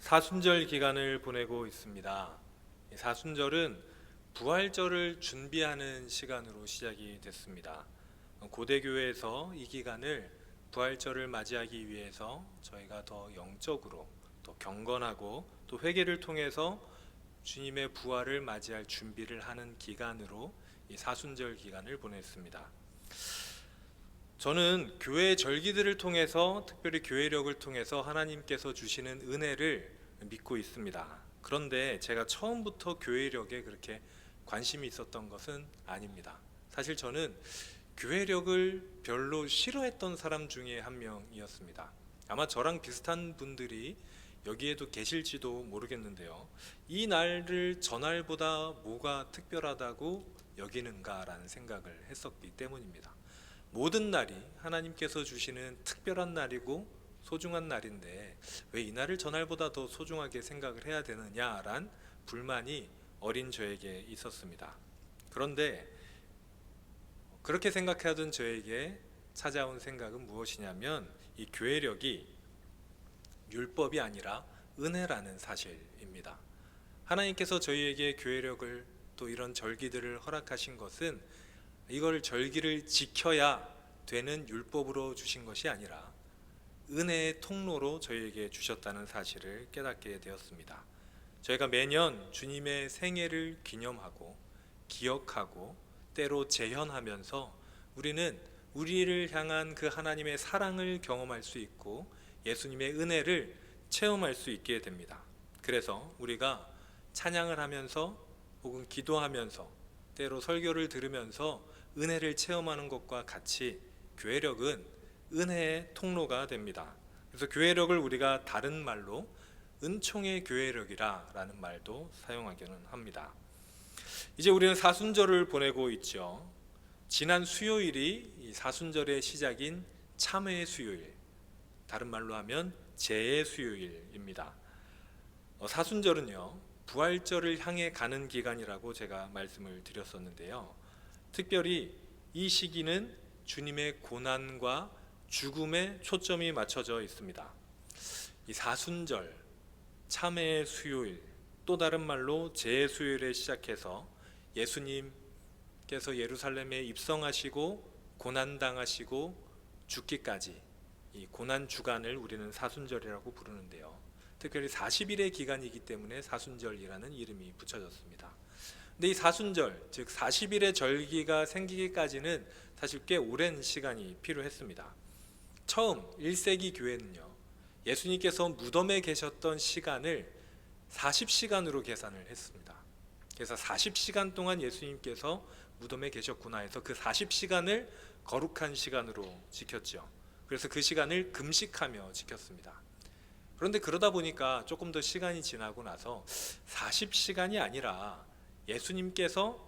사순절 기간을 보내고 있습니다. 사순절은 부활절을 준비하는 시간으로 시작이 됐습니다. 고대교회에서 이 기간을 부활절을 맞이하기 위해서 저희가 더 영적으로 또 경건하고 또 회개를 통해서 주님의 부활을 맞이할 준비를 하는 기간으로 이 사순절 기간을 보냈습니다. 저는 교회 절기들을 통해서, 특별히 교회력을 통해서 하나님께서 주시는 은혜를 믿고 있습니다. 그런데 제가 처음부터 교회력에 그렇게 관심이 있었던 것은 아닙니다. 사실 저는 교회력을 별로 싫어했던 사람 중에 한 명이었습니다. 아마 저랑 비슷한 분들이 여기에도 계실지도 모르겠는데요. 이 날을 전날보다 뭐가 특별하다고 여기는가라는 생각을 했었기 때문입니다. 모든 날이 하나님께서 주시는 특별한 날이고 소중한 날인데 왜 이 날을 전날보다 더 소중하게 생각을 해야 되느냐란 불만이 어린 저에게 있었습니다. 그런데 그렇게 생각하던 저에게 찾아온 생각은 무엇이냐면 이 교회력이 율법이 아니라 은혜라는 사실입니다. 하나님께서 저희에게 교회력을 또 이런 절기들을 허락하신 것은 이걸 절기를 지켜야 되는 율법으로 주신 것이 아니라 은혜의 통로로 저희에게 주셨다는 사실을 깨닫게 되었습니다. 저희가 매년 주님의 생애를 기념하고 기억하고 때로 재현하면서 우리는 우리를 향한 그 하나님의 사랑을 경험할 수 있고 예수님의 은혜를 체험할 수 있게 됩니다. 그래서 우리가 찬양을 하면서 혹은 기도하면서 때로 설교를 들으면서 은혜를 체험하는 것과 같이 교회력은 은혜의 통로가 됩니다. 그래서 교회력을 우리가 다른 말로 은총의 교회력이라는 말도 사용하기는 합니다. 이제 우리는 사순절을 보내고 있죠. 지난 수요일이 이 사순절의 시작인 참회의 수요일, 다른 말로 하면 제의 수요일입니다. 사순절은요, 부활절을 향해 가는 기간이라고 제가 말씀을 드렸었는데요. 특별히 이 시기는 주님의 고난과 죽음에 초점이 맞춰져 있습니다. 이 사순절, 참회의 수요일, 또 다른 말로 제의 수요일에 시작해서 예수님께서 예루살렘에 입성하시고 고난당하시고 죽기까지 이 고난 주간을 우리는 사순절이라고 부르는데요. 특별히 40일의 기간이기 때문에 사순절이라는 이름이 붙여졌습니다. 근데 이 사순절, 즉 40일의 절기가 생기기까지는 사실 꽤 오랜 시간이 필요했습니다. 처음 1세기 교회는요, 예수님께서 무덤에 계셨던 시간을 40시간으로 계산을 했습니다. 그래서 40시간 동안 예수님께서 무덤에 계셨구나 해서 그 40시간을 거룩한 시간으로 지켰죠. 그래서 그 시간을 금식하며 지켰습니다. 그런데 그러다 보니까 조금 더 시간이 지나고 나서 40시간이 아니라 예수님께서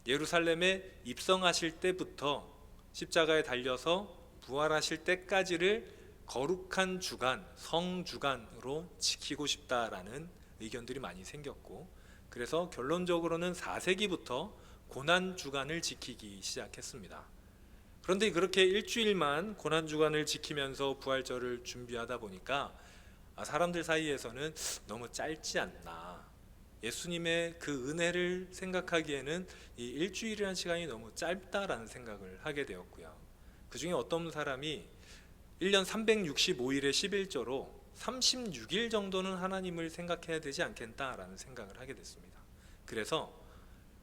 예루살렘에 입성하실 때부터 십자가에 달려서 부활하실 때까지를 거룩한 주간, 성주간으로 지키고 싶다라는 의견들이 많이 생겼고, 그래서 결론적으로는 4세기부터 고난주간을 지키기 시작했습니다. 그런데 그렇게 일주일만 고난주간을 지키면서 부활절을 준비하다 보니까 사람들 사이에서는 너무 짧지 않나, 예수님의 그 은혜를 생각하기에는 이 일주일이라는 시간이 너무 짧다라는 생각을 하게 되었고요. 그 중에 어떤 사람이 1년 365일의 11조로 36일 정도는 하나님을 생각해야 되지 않겠다라는 생각을 하게 됐습니다. 그래서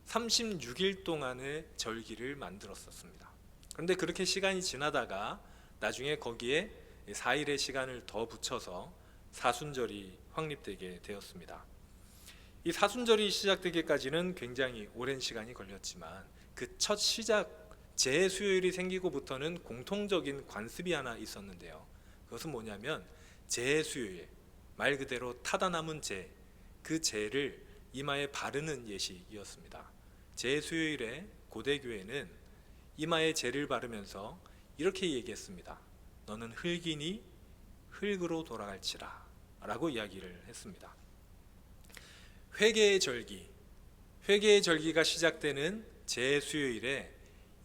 36일 동안의 절기를 만들었었습니다. 그런데 그렇게 시간이 지나다가 나중에 거기에 4일의 시간을 더 붙여서 사순절이 확립되게 되었습니다. 이 사순절이 시작되기까지는 굉장히 오랜 시간이 걸렸지만 그 첫 시작 제수요일이 생기고부터는 공통적인 관습이 하나 있었는데요. 그것은 뭐냐면 제수요일, 말 그대로 타다 남은 제, 그 제를 이마에 바르는 예식이었습니다. 제수요일에 고대교회는 이마에 제를 바르면서 이렇게 얘기했습니다. 너는 흙이니 흙으로 돌아갈지라 라고 이야기를 했습니다. 회개의 절기, 회개의 절기가 시작되는 제수요일에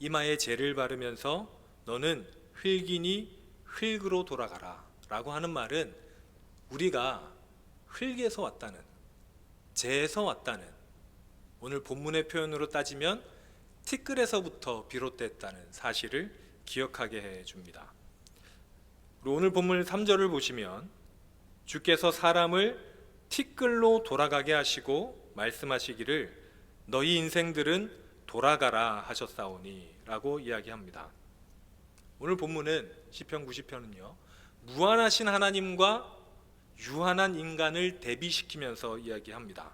이마에 제를 바르면서 너는 흙이니 흙으로 돌아가라 라고 하는 말은 우리가 흙에서 왔다는, 재에서 왔다는, 오늘 본문의 표현으로 따지면 티끌에서부터 비롯됐다는 사실을 기억하게 해줍니다. 오늘 본문 3절을 보시면 주께서 사람을 티끌로 돌아가게 하시고 말씀하시기를 너희 인생들은 돌아가라 하셨사오니 라고 이야기합니다. 오늘 본문은 시편 90편은요 무한하신 하나님과 유한한 인간을 대비시키면서 이야기합니다.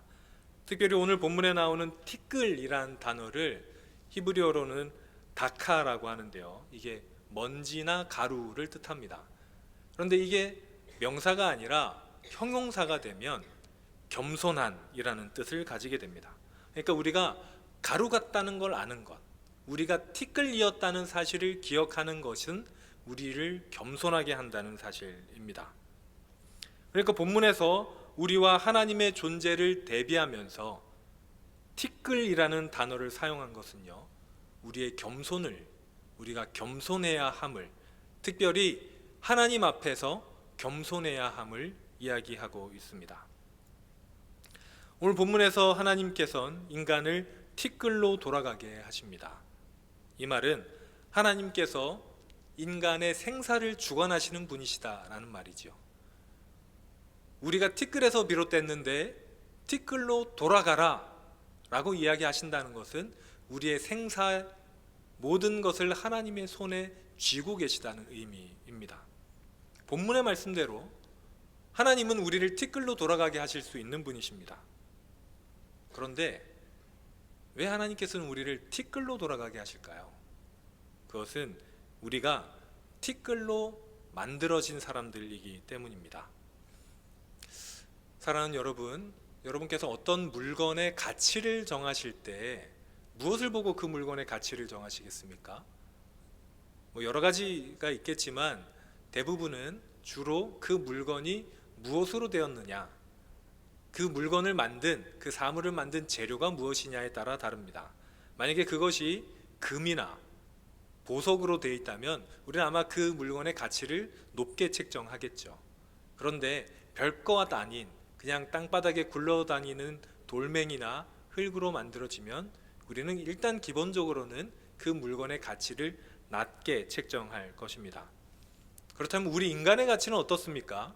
특별히 오늘 본문에 나오는 티끌이란 단어를 히브리어로는 다카라고 하는데요, 이게 먼지나 가루를 뜻합니다. 그런데 이게 명사가 아니라 형용사가 되면 겸손한이라는 뜻을 가지게 됩니다. 그러니까 우리가 가루 같다는 걸 아는 것, 우리가 티끌이었다는 사실을 기억하는 것은 우리를 겸손하게 한다는 사실입니다. 그러니까 본문에서 우리와 하나님의 존재를 대비하면서 티끌이라는 단어를 사용한 것은요, 우리의 겸손을, 우리가 겸손해야 함을, 특별히 하나님 앞에서 겸손해야 함을 이야기하고 있습니다. 오늘 본문에서 하나님께서는 인간을 티끌로 돌아가게 하십니다. 이 말은 하나님께서 인간의 생사를 주관하시는 분이시다라는 말이죠. 우리가 티끌에서 비롯됐는데 티끌로 돌아가라 라고 이야기하신다는 것은 우리의 생사 모든 것을 하나님의 손에 쥐고 계시다는 의미입니다. 본문의 말씀대로 하나님은 우리를 티끌로 돌아가게 하실 수 있는 분이십니다. 그런데 왜 하나님께서는 우리를 티끌로 돌아가게 하실까요? 그것은 우리가 티끌로 만들어진 사람들이기 때문입니다. 사랑하는 여러분, 여러분께서 어떤 물건의 가치를 정하실 때 무엇을 보고 그 물건의 가치를 정하시겠습니까? 여러 가지가 있겠지만 대부분은 주로 그 물건이 무엇으로 되었느냐, 그 물건을 만든, 그 사물을 만든 재료가 무엇이냐에 따라 다릅니다. 만약에 그것이 금이나 보석으로 되어 있다면 우리는 아마 그 물건의 가치를 높게 책정하겠죠. 그런데 별것 아닌 그냥 땅바닥에 굴러다니는 돌멩이나 흙으로 만들어지면 우리는 일단 기본적으로는 그 물건의 가치를 낮게 책정할 것입니다. 그렇다면 우리 인간의 가치는 어떻습니까?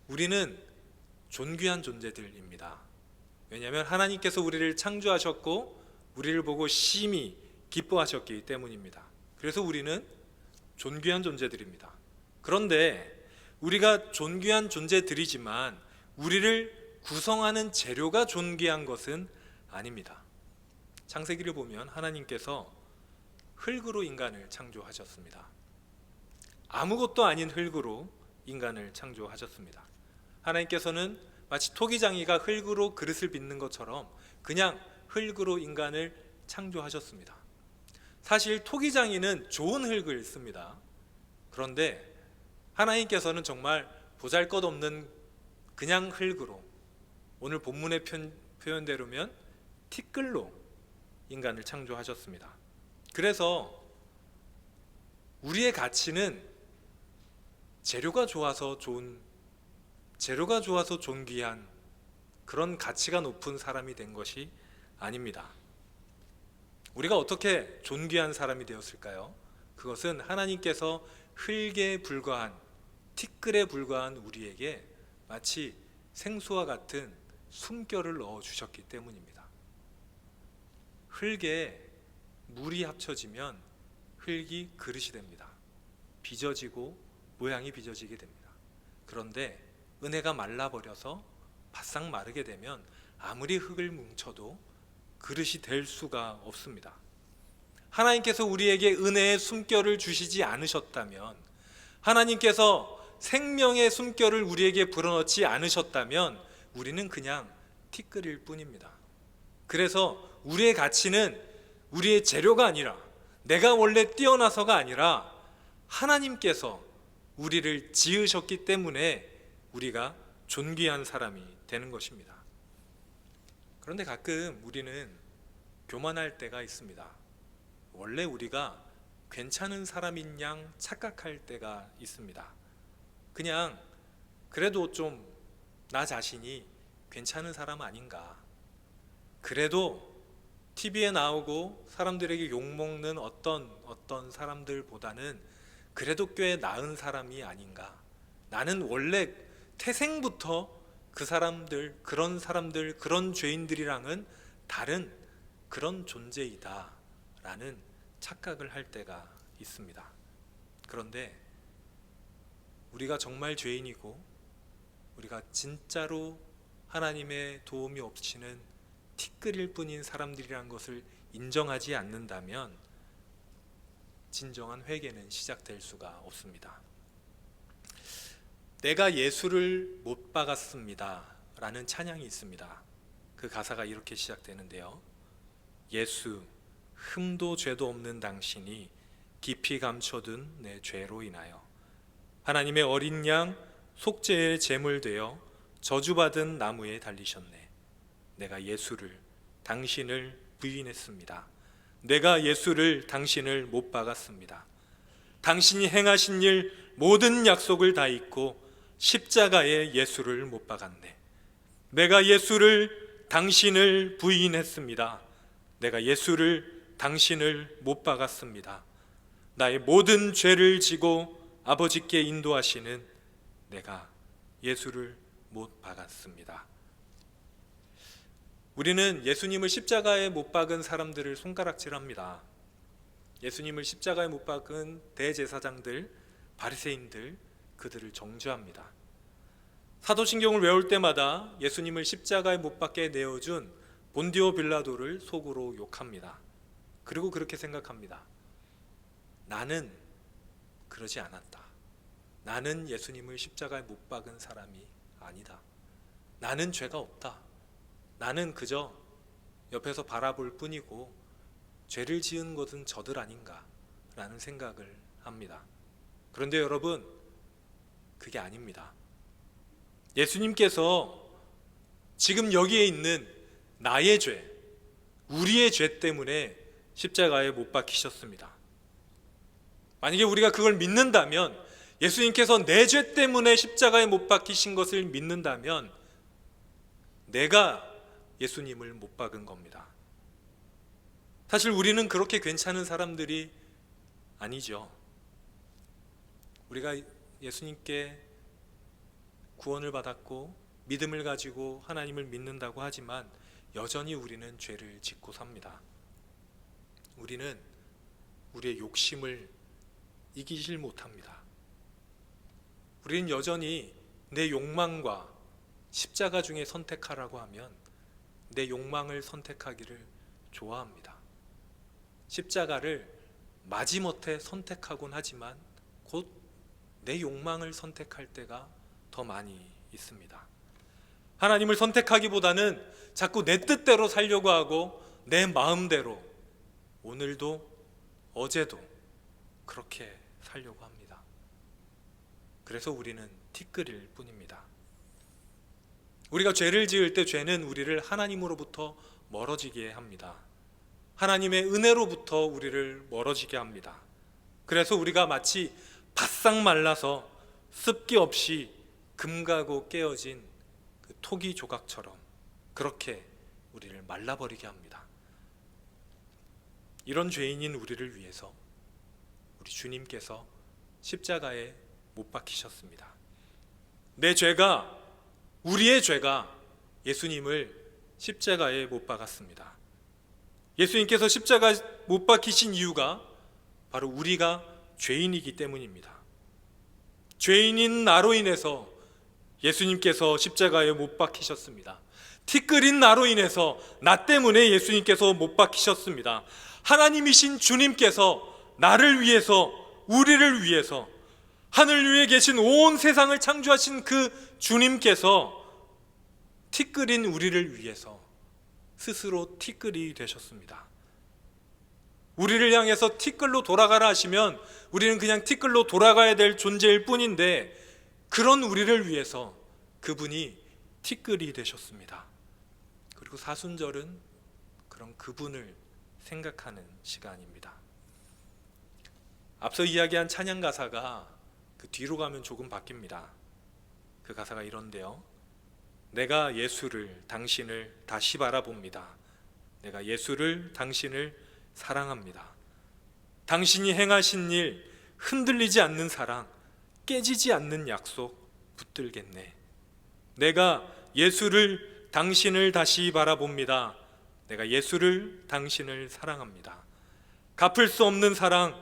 우리는 존귀한 존재들입니다. 왜냐하면 하나님께서 우리를 창조하셨고 우리를 보고 심히 기뻐하셨기 때문입니다. 그래서 우리는 존귀한 존재들입니다. 그런데 우리가 존귀한 존재들이지만 우리를 구성하는 재료가 존귀한 것은 아닙니다. 창세기를 보면 하나님께서 흙으로 인간을 창조하셨습니다. 아무것도 아닌 흙으로 인간을 창조하셨습니다. 하나님께서는 마치 토기장이가 흙으로 그릇을 빚는 것처럼 그냥 흙으로 인간을 창조하셨습니다. 사실 토기장이는 좋은 흙을 씁니다. 그런데 하나님께서는 정말 보잘것없는 그냥 흙으로, 오늘 본문의 표현대로면 티끌로 인간을 창조하셨습니다. 그래서 우리의 가치는 재료가 좋아서 존귀한 그런 가치가 높은 사람이 된 것이 아닙니다. 우리가 어떻게 존귀한 사람이 되었을까요? 그것은 하나님께서 흙에 불과한, 티끌에 불과한 우리에게 마치 생수와 같은 숨결을 넣어 주셨기 때문입니다. 흙에 물이 합쳐지면 흙이 그릇이 됩니다. 빚어지고 모양이 빚어지게 됩니다. 그런데 은혜가 말라버려서 바싹 마르게 되면 아무리 흙을 뭉쳐도 그릇이 될 수가 없습니다. 하나님께서 우리에게 은혜의 숨결을 주시지 않으셨다면, 하나님께서 생명의 숨결을 우리에게 불어넣지 않으셨다면 우리는 그냥 티끌일 뿐입니다. 그래서 우리의 가치는 우리의 재료가 아니라, 내가 원래 뛰어나서가 아니라 하나님께서 우리를 지으셨기 때문에 우리가 존귀한 사람이 되는 것입니다. 그런데 가끔 우리는 교만할 때가 있습니다. 원래 우리가 괜찮은 사람인 양 착각할 때가 있습니다. 그냥 그래도 좀 나 자신이 괜찮은 사람 아닌가, 그래도 TV에 나오고 사람들에게 욕먹는 어떤 사람들보다는 그래도 꽤 나은 사람이 아닌가, 나는 원래 태생부터 그 사람들, 그런 죄인들이랑은 다른 그런 존재이다 라는 착각을 할 때가 있습니다. 그런데 우리가 정말 죄인이고 우리가 진짜로 하나님의 도움이 없이는 티끌일 뿐인 사람들이란 것을 인정하지 않는다면 진정한 회개는 시작될 수가 없습니다. 내가 예수를 못 박았습니다 라는 찬양이 있습니다. 그 가사가 이렇게 시작되는데요. 예수, 흠도 죄도 없는 당신이 깊이 감춰둔 내 죄로 인하여 하나님의 어린 양 속죄의 제물 되어 저주받은 나무에 달리셨네. 내가 예수를, 당신을 부인했습니다. 내가 예수를, 당신을 못 박았습니다. 당신이 행하신 일 모든 약속을 다 잊고 십자가에 예수를 못 박았네. 내가 예수를, 당신을 부인했습니다. 내가 예수를, 당신을 못 박았습니다. 나의 모든 죄를 지고 아버지께 인도하시는 내가 예수를 못 박았습니다. 우리는 예수님을 십자가에 못 박은 사람들을 손가락질합니다. 예수님을 십자가에 못 박은 대제사장들, 바리새인들, 그들을 정죄합니다. 사도신경을 외울 때마다 예수님을 십자가에 못 박게 내어준 본디오 빌라도를 속으로 욕합니다. 그리고 그렇게 생각합니다. 나는 그러지 않았다. 나는 예수님을 십자가에 못 박은 사람이 아니다. 나는 죄가 없다. 나는 그저 옆에서 바라볼 뿐이고 죄를 지은 것은 저들 아닌가 라는 생각을 합니다. 그런데 여러분, 그게 아닙니다. 예수님께서 지금 여기에 있는 나의 죄, 우리의 죄 때문에 십자가에 못 박히셨습니다. 만약에 우리가 그걸 믿는다면, 예수님께서 내 죄 때문에 십자가에 못 박히신 것을 믿는다면 내가 예수님을 못 박은 겁니다. 사실 우리는 그렇게 괜찮은 사람들이 아니죠. 우리가 예수님께 구원을 받았고 믿음을 가지고 하나님을 믿는다고 하지만 여전히 우리는 죄를 짓고 삽니다. 우리는 우리의 욕심을 이기질 못합니다. 우리는 여전히 내 욕망과 십자가 중에 선택하라고 하면 내 욕망을 선택하기를 좋아합니다. 십자가를 마지못해 선택하곤 하지만 곧 내 욕망을 선택할 때가 더 많이 있습니다. 하나님을 선택하기보다는 자꾸 내 뜻대로 살려고 하고 내 마음대로, 오늘도 어제도 그렇게 살려고 합니다. 그래서 우리는 티끌일 뿐입니다. 우리가 죄를 지을 때 죄는 우리를 하나님으로부터 멀어지게 합니다. 하나님의 은혜로부터 우리를 멀어지게 합니다. 그래서 우리가 마치 바싹 말라서 습기 없이 금가고 깨어진 그 토기 조각처럼 그렇게 우리를 말라버리게 합니다. 이런 죄인인 우리를 위해서 우리 주님께서 십자가에 못 박히셨습니다. 내 죄가, 우리의 죄가 예수님을 십자가에 못 박았습니다. 예수님께서 십자가에 못 박히신 이유가 바로 우리가 죄인이기 때문입니다. 죄인인 나로 인해서 예수님께서 십자가에 못 박히셨습니다. 티끌인 나로 인해서 나 때문에 예수님께서 못 박히셨습니다. 하나님이신 주님께서 나를 위해서, 우리를 위해서, 하늘 위에 계신 온 세상을 창조하신 그 주님께서 티끌인 우리를 위해서 스스로 티끌이 되셨습니다. 우리를 향해서 티끌로 돌아가라 하시면 우리는 그냥 티끌로 돌아가야 될 존재일 뿐인데, 그런 우리를 위해서 그분이 티끌이 되셨습니다. 그리고 사순절은 그런 그분을 생각하는 시간입니다. 앞서 이야기한 찬양 가사가 그 뒤로 가면 조금 바뀝니다. 그 가사가 이런데요. 내가 예수를, 당신을 다시 바라봅니다. 내가 예수를, 당신을 사랑합니다. 당신이 행하신 일, 흔들리지 않는 사랑, 깨지지 않는 약속 붙들겠네. 내가 예수를, 당신을 다시 바라봅니다. 내가 예수를, 당신을 사랑합니다. 갚을 수 없는 사랑,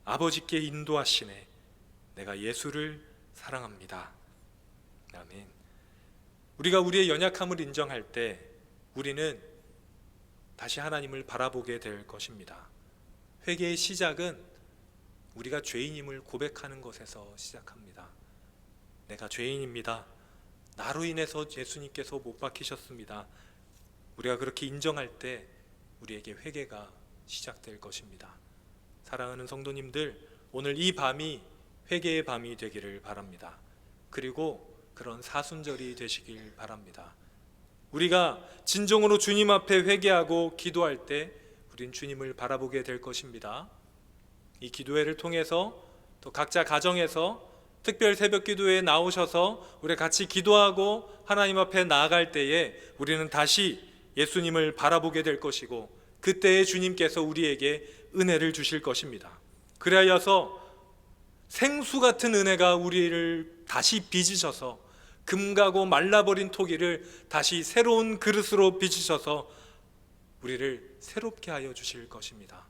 아버지께 인도하시네. 내가 예수를 사랑합니다. 아멘. 우리가 우리의 연약함을 인정할 때 우리는 다시 하나님을 바라보게 될 것입니다. 회개의 시작은 우리가 죄인임을 고백하는 것에서 시작합니다. 내가 죄인입니다. 나로 인해서 예수님께서 못 박히셨습니다. 우리가 그렇게 인정할 때 우리에게 회개가 시작될 것입니다. 사랑하는 성도님들, 오늘 이 밤이 회개의 밤이 되기를 바랍니다. 그리고 그런 사순절이 되시길 바랍니다. 우리가 진정으로 주님 앞에 회개하고 기도할 때 우린 주님을 바라보게 될 것입니다. 이 기도회를 통해서 또 각자 가정에서 특별 새벽 기도회에 나오셔서 우리 같이 기도하고 하나님 앞에 나아갈 때에 우리는 다시 예수님을 바라보게 될 것이고 그때에 주님께서 우리에게 은혜를 주실 것입니다. 그리하여서 생수 같은 은혜가 우리를 다시 빚으셔서 금가고 말라버린 토기를 다시 새로운 그릇으로 빚으셔서 우리를 새롭게 하여 주실 것입니다.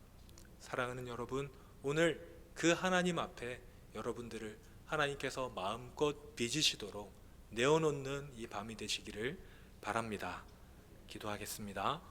사랑하는 여러분, 오늘 그 하나님 앞에 여러분들을 하나님께서 마음껏 빚으시도록 내어놓는 이 밤이 되시기를 바랍니다. 기도하겠습니다.